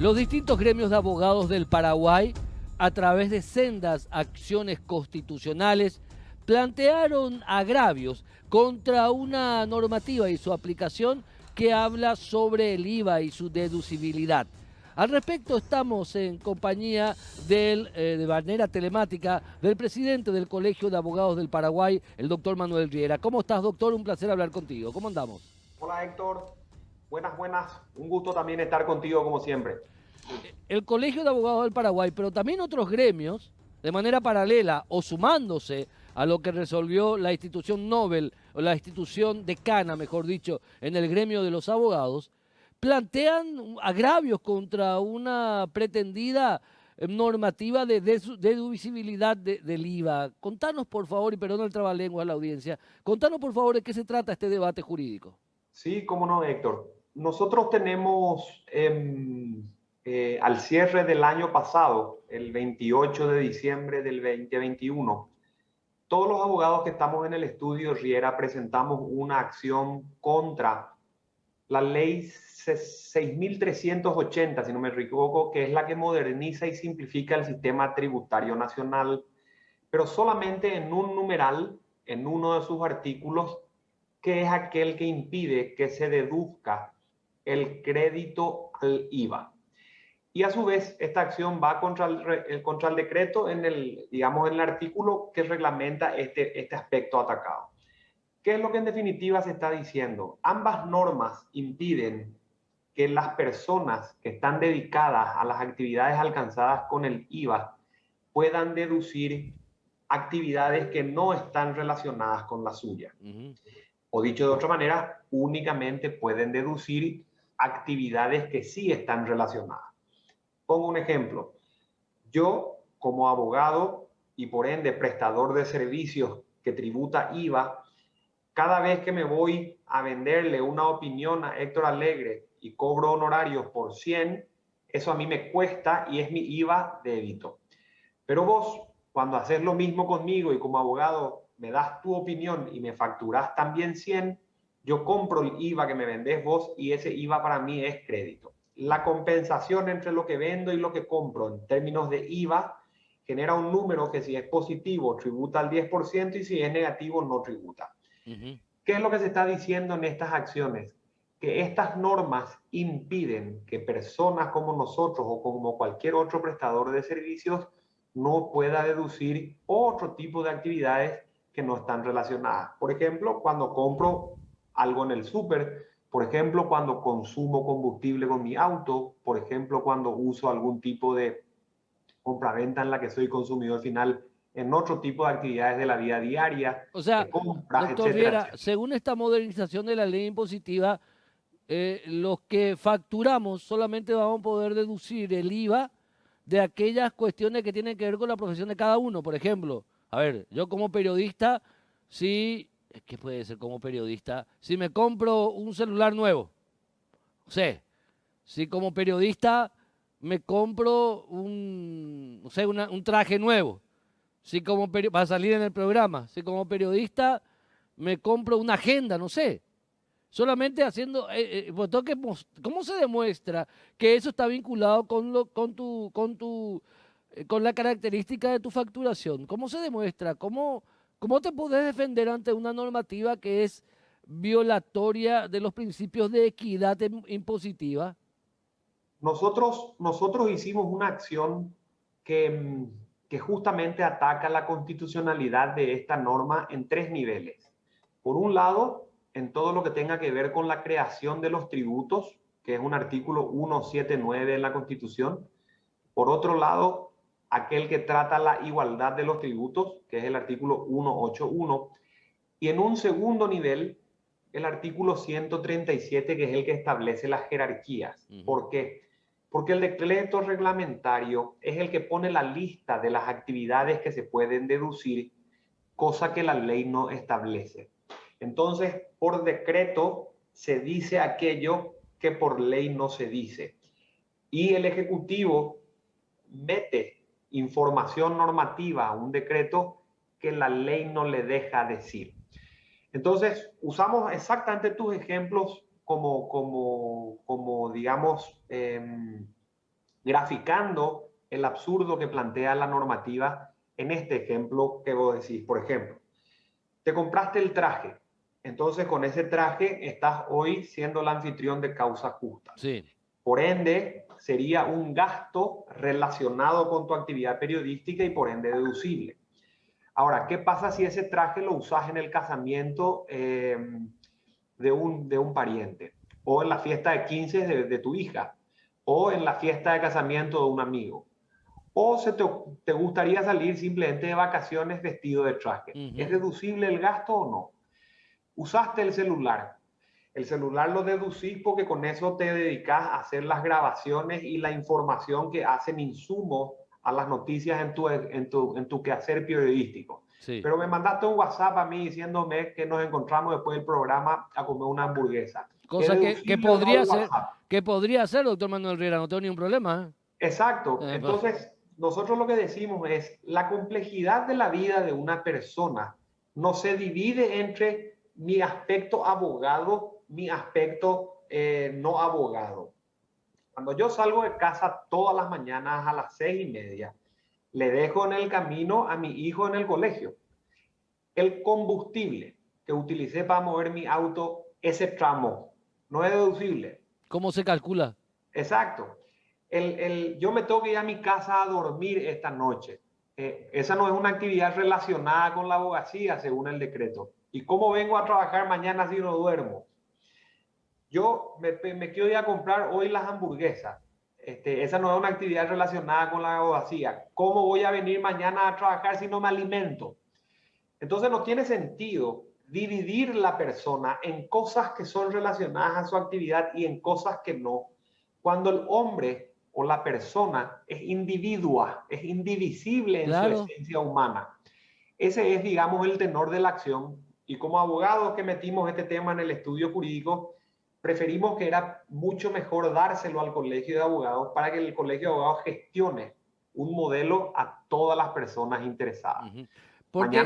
Los distintos gremios de abogados del Paraguay, a través de sendas acciones constitucionales, plantearon agravios contra una normativa y su aplicación que habla sobre el IVA y su deducibilidad. Al respecto estamos en compañía de manera telemática del presidente del Colegio de Abogados del Paraguay, el doctor Manuel Riera. ¿Cómo estás, doctor? Un placer hablar contigo. ¿Cómo andamos? Hola Héctor, buenas, buenas. Un gusto también estar contigo como siempre. El Colegio de Abogados del Paraguay, pero también otros gremios, de manera paralela o sumándose a lo que resolvió la institución Nobel, o la institución decana, mejor dicho, en el gremio de los abogados, plantean agravios contra una pretendida normativa de deducibilidad del IVA. Contanos, por favor, y perdona el trabalengua a la audiencia, contanos, por favor, de qué se trata este debate jurídico. Sí, cómo no, Héctor. Nosotros tenemos al cierre del año pasado, el 28 de diciembre del 2021, todos los abogados que estamos en el estudio Riera presentamos una acción contra la ley 6.380, si no me equivoco, que es la que moderniza y simplifica el sistema tributario nacional, pero solamente en un numeral, en uno de sus artículos, que es aquel que impide que se deduzca el crédito al IVA. Y a su vez, esta acción va contra el decreto en digamos, en el artículo que reglamenta este aspecto atacado. ¿Qué es lo que en definitiva se está diciendo? Ambas normas impiden que las personas que están dedicadas a las actividades alcanzadas con el IVA puedan deducir actividades que no están relacionadas con la suya. O dicho de otra manera, únicamente pueden deducir actividades que sí están relacionadas. Pongo un ejemplo. Yo, como abogado y por ende prestador de servicios que tributa IVA, cada vez que me voy a venderle una opinión a Héctor Alegre y cobro honorarios por 100, eso a mí me cuesta y es mi IVA débito. Pero vos, cuando haces lo mismo conmigo y como abogado me das tu opinión y me facturás también 100, yo compro el IVA que me vendés vos y ese IVA para mí es crédito. La compensación entre lo que vendo y lo que compro en términos de IVA genera un número que si es positivo tributa al 10% y si es negativo no tributa. ¿Qué es lo que se está diciendo en estas acciones? Que estas normas impiden que personas como nosotros o como cualquier otro prestador de servicios no pueda deducir otro tipo de actividades que no están relacionadas. Por ejemplo, cuando compro algo en el súper, por ejemplo, cuando consumo combustible con mi auto, por ejemplo, cuando uso algún tipo de compraventa en la que soy consumidor final en otro tipo de actividades de la vida diaria, O sea, de compras, doctor etcétera, Riera, etcétera. según esta modernización de la ley impositiva, los que facturamos solamente vamos a poder deducir el IVA de aquellas cuestiones que tienen que ver con la profesión de cada uno. Por ejemplo, a ver, yo como periodista, si, ¿qué puede ser como periodista? Si me compro un celular nuevo, no sé, si como periodista me compro no sé, un traje nuevo, si como para salir en el programa, si como periodista me compro una agenda, no sé. Solamente haciendo, pues ¿cómo se demuestra que eso está vinculado con la característica de tu facturación? ¿Cómo se demuestra? ¿Cómo te puedes defender ante una normativa que es violatoria de los principios de equidad impositiva? Nosotros hicimos una acción que, que justamente ataca la constitucionalidad de esta norma en tres niveles. Por un lado, en todo lo que tenga que ver con la creación de los tributos, que es un artículo 179 en la Constitución. Por otro lado, aquel que trata la igualdad de los tributos, que es el artículo 181. Y en un segundo nivel, el artículo 137, que es el que establece las jerarquías. ¿Por qué? Porque el decreto reglamentario es el que pone la lista de las actividades que se pueden deducir, cosa que la ley no establece. Entonces, por decreto se dice aquello que por ley no se dice. Y el Ejecutivo mete información normativa a un decreto que la ley no le deja decir. Entonces, usamos exactamente tus ejemplos como digamos, graficando el absurdo que plantea la normativa en este ejemplo que vos decís. Por ejemplo, te compraste el traje, entonces con ese traje estás hoy siendo el anfitrión de Causa Justa. Sí. Por ende, sería un gasto relacionado con tu actividad periodística y por ende deducible. Ahora, ¿qué pasa si ese traje lo usas en el casamiento de un pariente? O en la fiesta de 15 de tu hija, o en la fiesta de casamiento de un amigo. O te gustaría salir simplemente de vacaciones vestido de traje. ¿Es deducible el gasto o no? Usaste el celular. El celular lo deducís porque con eso te dedicas a hacer las grabaciones y la información que hacen insumo a las noticias en tu quehacer periodístico. Sí. Pero me mandaste un WhatsApp a mí diciéndome que nos encontramos después del programa a comer una hamburguesa. Cosa que podría ser, doctor Manuel Riera, no tengo ningún problema. Exacto. Entonces, nosotros lo que decimos es, la complejidad de la vida de una persona no se divide entre mi aspecto abogado, mi aspecto no abogado. Cuando yo salgo de casa todas las mañanas a las 6:30, le dejo en el camino a mi hijo en el colegio. El combustible que utilicé para mover mi auto, ese tramo, no es deducible. ¿Cómo se calcula? Exacto. Yo me tengo que ir a mi casa a dormir esta noche. Esa no es una actividad relacionada con la abogacía, según el decreto. ¿Y cómo vengo a trabajar mañana si no duermo? Yo me quiero ir a comprar hoy las hamburguesas. Esa no es una actividad relacionada con la abogacía. ¿Cómo voy a venir mañana a trabajar si no me alimento? Entonces no tiene sentido dividir la persona en cosas que son relacionadas a su actividad y en cosas que no. Cuando el hombre o la persona es individua, es indivisible en su esencia humana. Ese es, digamos, el tenor de la acción. Y como abogados que metimos este tema en el estudio jurídico, preferimos que era mucho mejor dárselo al colegio de abogados para que el colegio de abogados gestione un modelo a todas las personas interesadas. Porque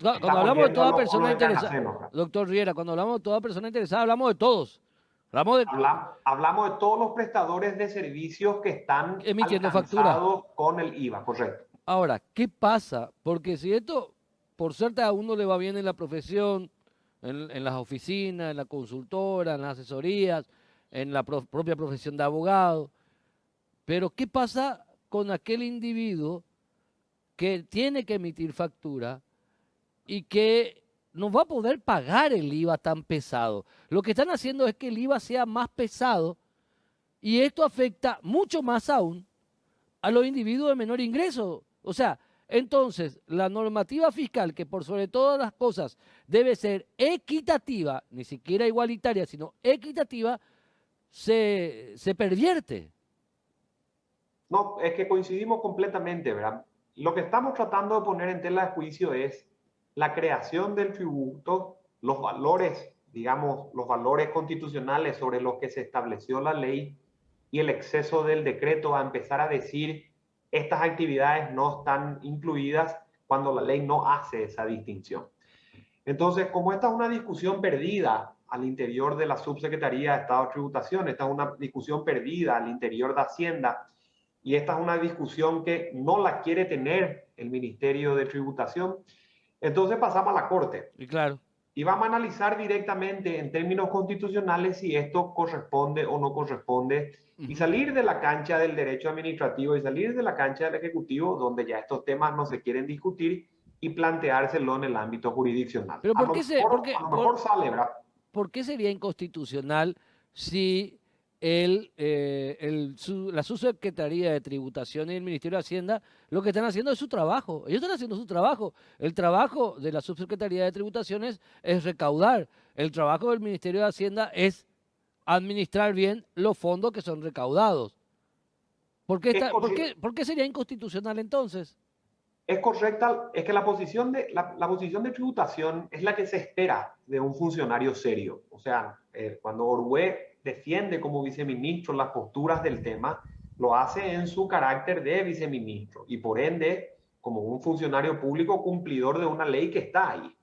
cuando hablamos de toda persona interesada, doctor Riera, cuando hablamos de toda persona interesada, hablamos de todos. Hablamos de todos los prestadores de servicios que están emitiendo factura con el IVA, correcto. Ahora, ¿qué pasa? Porque si esto, por suerte a uno le va bien en la profesión, en las oficinas, en la consultora, en las asesorías, en la propia profesión de abogado, pero ¿qué pasa con aquel individuo que tiene que emitir factura y que no va a poder pagar el IVA tan pesado? Lo que están haciendo es que el IVA sea más pesado y esto afecta mucho más aún a los individuos de menor ingreso. O sea, entonces, la normativa fiscal, que por sobre todas las cosas debe ser equitativa, ni siquiera igualitaria, sino equitativa, se pervierte. No, es que coincidimos completamente, ¿verdad? Lo que estamos tratando de poner en tela de juicio es la creación del tributo, los valores, digamos, los valores constitucionales sobre los que se estableció la ley y el exceso del decreto a empezar a decir estas actividades no están incluidas cuando la ley no hace esa distinción. Entonces, como esta es una discusión perdida al interior de la Subsecretaría de Estado de Tributación, esta es una discusión perdida al interior de Hacienda, y esta es una discusión que no la quiere tener el Ministerio de Tributación, entonces pasamos a la Corte. Y claro. Y vamos a analizar directamente en términos constitucionales si esto corresponde o no corresponde y salir de la cancha del derecho administrativo y salir de la cancha del Ejecutivo, donde ya estos temas no se quieren discutir, y planteárselo en el ámbito jurisdiccional. Pero a lo mejor sale, ¿verdad? ¿Por qué sería inconstitucional si la Subsecretaría de Tributación y el Ministerio de Hacienda lo que están haciendo es su trabajo? Ellos están haciendo su trabajo. El trabajo de la Subsecretaría de Tributaciones es recaudar. El trabajo del Ministerio de Hacienda es administrar bien los fondos que son recaudados. ¿Por qué sería inconstitucional entonces? Es correcta, es que la posición de tributación es la que se espera de un funcionario serio. O sea, cuando Orwell defiende como viceministro las posturas del tema, lo hace en su carácter de viceministro y por ende como un funcionario público cumplidor de una ley que está ahí.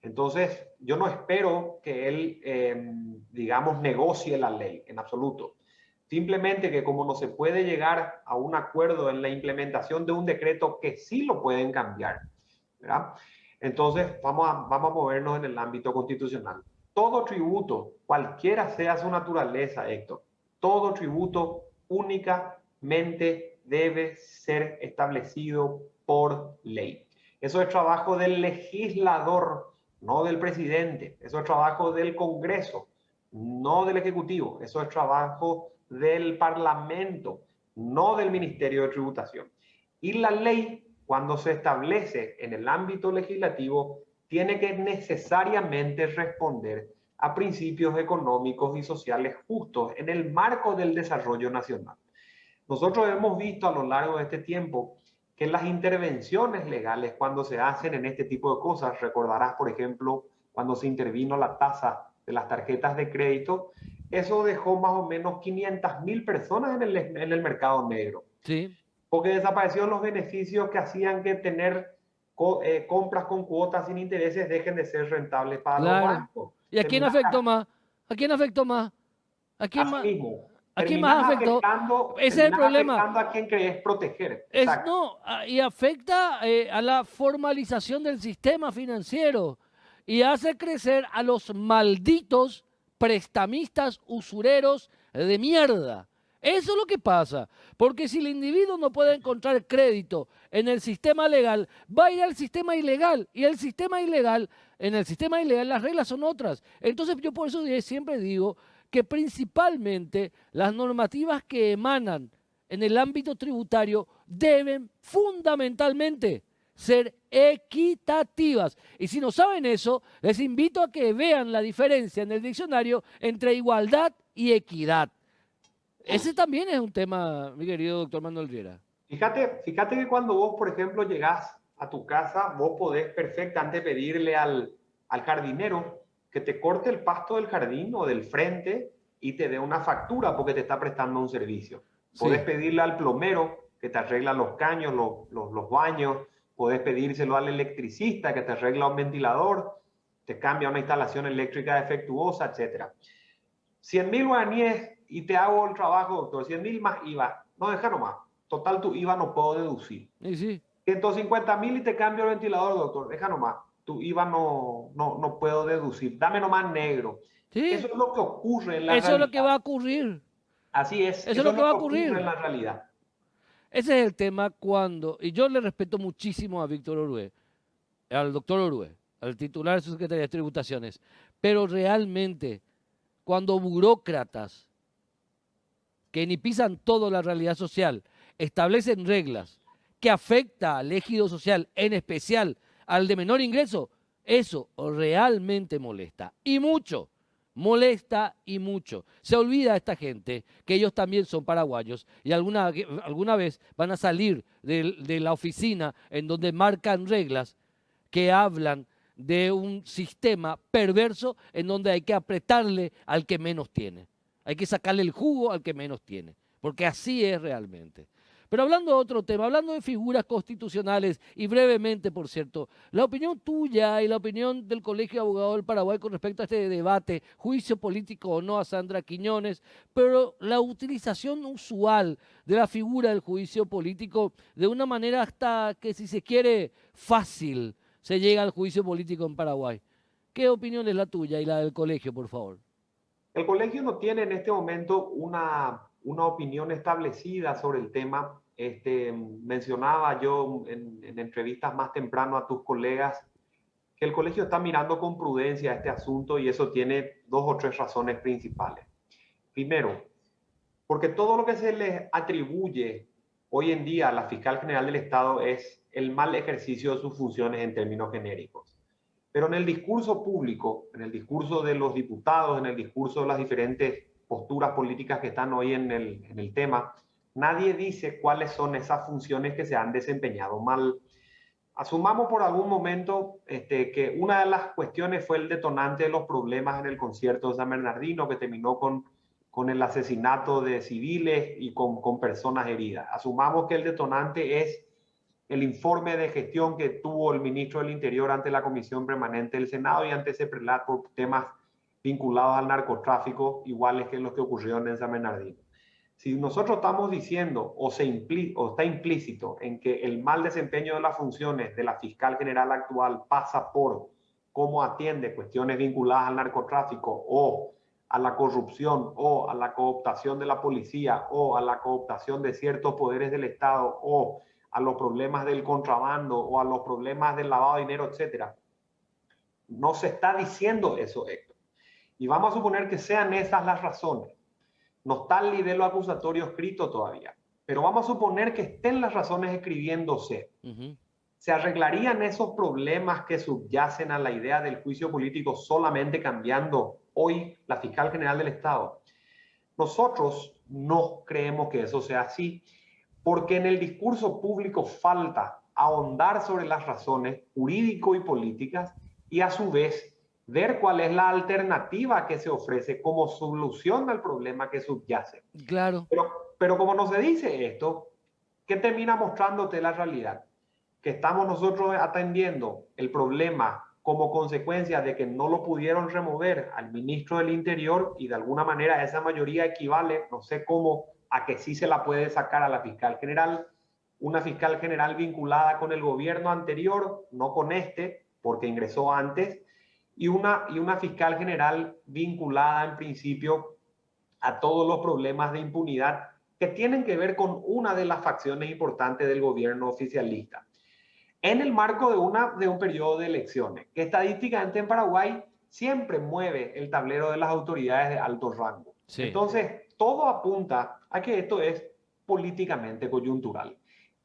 Entonces, yo no espero que él, digamos, negocie la ley en absoluto, Simplemente que como no se puede llegar a un acuerdo en la implementación de un decreto que sí lo pueden cambiar, ¿verdad? Entonces vamos a movernos en el ámbito constitucional. Todo tributo, cualquiera sea su naturaleza, Héctor, todo tributo únicamente debe ser establecido por ley. Eso es trabajo del legislador, no del presidente. Eso es trabajo del Congreso, no del Ejecutivo. Eso es trabajo del Parlamento, no del Ministerio de Tributación. Y la ley, cuando se establece en el ámbito legislativo, tiene que necesariamente responder a principios económicos y sociales justos en el marco del desarrollo nacional. Nosotros hemos visto a lo largo de este tiempo que las intervenciones legales, cuando se hacen en este tipo de cosas, recordarás, por ejemplo, cuando se intervino la tasa de las tarjetas de crédito, eso dejó más o menos 500.000 personas en el mercado negro. Sí. Porque desaparecieron los beneficios que hacían que tener compras con cuotas sin intereses dejen de ser rentables para los Claro. bancos. ¿Y a quién afectó más? ¿A quién afectó más? ¿A quién Así más? mismo, ¿A quién más afectó? Ese es el terminas problema. afectando a quien crees proteger. Exacto. No, y afecta a la formalización del sistema financiero y hace crecer a los malditos prestamistas usureros de mierda. Eso es lo que pasa, porque si el individuo no puede encontrar crédito en el sistema legal, va a ir al sistema ilegal, y el sistema ilegal, en el sistema ilegal las reglas son otras. Entonces yo por eso siempre digo que principalmente las normativas que emanan en el ámbito tributario deben fundamentalmente ser equitativas. Y si no saben eso, les invito a que vean la diferencia en el diccionario entre igualdad y equidad. Ese también es un tema, mi querido doctor Manuel Riera. Fíjate que cuando vos, por ejemplo, llegás a tu casa, vos podés perfectamente pedirle al jardinero que te corte el pasto del jardín o del frente y te dé una factura porque te está prestando un servicio. Podés Sí. pedirle al plomero que te arregla los caños, los baños. Podés pedírselo al electricista que te arregla un ventilador, te cambia una instalación eléctrica defectuosa, etc. 100.000 guaraníes y te hago el trabajo, doctor. 100.000 más IVA. No, deja nomás. Total, tu IVA no puedo deducir. Sí, sí. 150.000 y te cambio el ventilador, doctor. Deja nomás. Tu IVA no puedo deducir. Dame nomás negro. Sí. Eso es lo que ocurre en la Eso realidad. es lo que va a ocurrir. Así es. Eso es lo que va a ocurrir ocurre en la realidad. Ese es el tema cuando, y yo le respeto muchísimo a Víctor Orué, al doctor Orué, al titular de su Secretaría de Tributaciones, pero realmente cuando burócratas que ni pisan todo la realidad social establecen reglas que afecta al ejido social, en especial al de menor ingreso, eso realmente molesta. Y mucho, molesta y mucho. Se olvida a esta gente que ellos también son paraguayos y alguna vez van a salir de la oficina en donde marcan reglas que hablan de un sistema perverso en donde hay que apretarle al que menos tiene. Hay que sacarle el jugo al que menos tiene, porque así es realmente. Pero hablando de otro tema, hablando de figuras constitucionales, y brevemente, por cierto, la opinión tuya y la opinión del Colegio de Abogados del Paraguay con respecto a este debate, juicio político o no a Sandra Quiñones, pero la utilización usual de la figura del juicio político de una manera hasta que, si se quiere, fácil, se llega al juicio político en Paraguay. ¿Qué opinión es la tuya y la del colegio, por favor? El colegio no tiene en este momento una opinión establecida sobre el tema. Mencionaba yo en entrevistas más temprano a tus colegas que el colegio está mirando con prudencia este asunto y eso tiene 2 o 3 razones principales. Primero, porque todo lo que se les atribuye hoy en día a la fiscal general del Estado es el mal ejercicio de sus funciones en términos genéricos. Pero en el discurso público, en el discurso de los diputados, en el discurso de las diferentes posturas políticas que están hoy en el tema, nadie dice cuáles son esas funciones que se han desempeñado mal. Asumamos por algún momento que una de las cuestiones fue el detonante de los problemas en el concierto de San Bernardino, que terminó con el asesinato de civiles y con personas heridas. Asumamos que el detonante es el informe de gestión que tuvo el ministro del Interior ante la Comisión Permanente del Senado y ante ese prelat por temas vinculados al narcotráfico, iguales que los que ocurrieron en San Bernardino. Si nosotros estamos diciendo o está implícito en que el mal desempeño de las funciones de la fiscal general actual pasa por cómo atiende cuestiones vinculadas al narcotráfico o a la corrupción o a la cooptación de la policía o a la cooptación de ciertos poderes del Estado o a los problemas del contrabando o a los problemas del lavado de dinero, etcétera. No se está diciendo eso, Héctor. Y vamos a suponer que sean esas las razones. No está el libelo acusatorio escrito todavía, pero vamos a suponer que estén las razones escribiéndose. ¿Se arreglarían esos problemas que subyacen a la idea del juicio político solamente cambiando hoy la fiscal general del Estado? Nosotros no creemos que eso sea así, porque en el discurso público falta ahondar sobre las razones jurídico y políticas y a su vez ver cuál es la alternativa que se ofrece como solución al problema que subyace. Claro. Pero como no se dice esto, ¿qué termina mostrándote la realidad? Que estamos nosotros atendiendo el problema como consecuencia de que no lo pudieron remover al ministro del Interior y de alguna manera esa mayoría equivale, no sé cómo, a que sí se la puede sacar a la fiscal general, una fiscal general vinculada con el gobierno anterior, no con este, porque ingresó antes, y una fiscal general vinculada en principio a todos los problemas de impunidad que tienen que ver con una de las facciones importantes del gobierno oficialista. En el marco de un periodo de elecciones, que estadísticamente en Paraguay siempre mueve el tablero de las autoridades de alto rango. Sí. Entonces, todo apunta a que esto es políticamente coyuntural.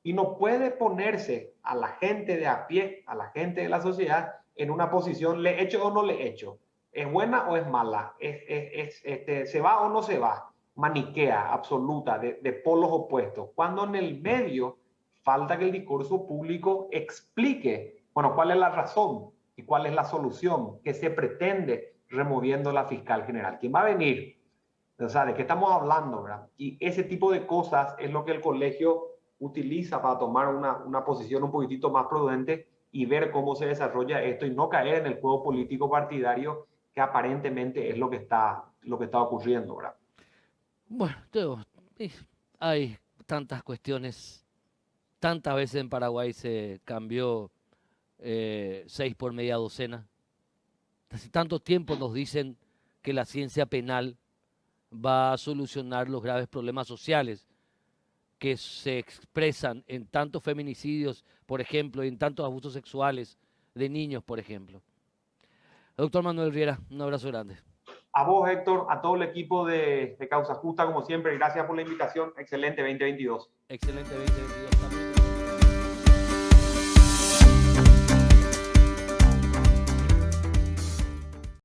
Y no puede ponerse a la gente de a pie, a la gente de la sociedad, en una posición, ¿le echo o no le echo? ¿Es buena o es mala? ¿Se va o no se va? Maniquea, absoluta, de polos opuestos. Cuando en el medio falta que el discurso público explique, bueno, cuál es la razón y cuál es la solución que se pretende removiendo la fiscal general. ¿Quién va a venir? O sea, ¿de qué estamos hablando, verdad? Y ese tipo de cosas es lo que el colegio utiliza para tomar una posición un poquitito más prudente y ver cómo se desarrolla esto y no caer en el juego político partidario que aparentemente es lo que está ocurriendo, ¿verdad? Bueno, hay tantas cuestiones. Tantas veces en Paraguay se cambió 6 por media docena. Hace tanto tiempo nos dicen que la ciencia penal va a solucionar los graves problemas sociales que se expresan en tantos feminicidios, por ejemplo, y en tantos abusos sexuales de niños, por ejemplo. Doctor Manuel Riera, un abrazo grande. A vos, Héctor, a todo el equipo de Causa Justa, como siempre, gracias por la invitación. Excelente 2022. Excelente 2022.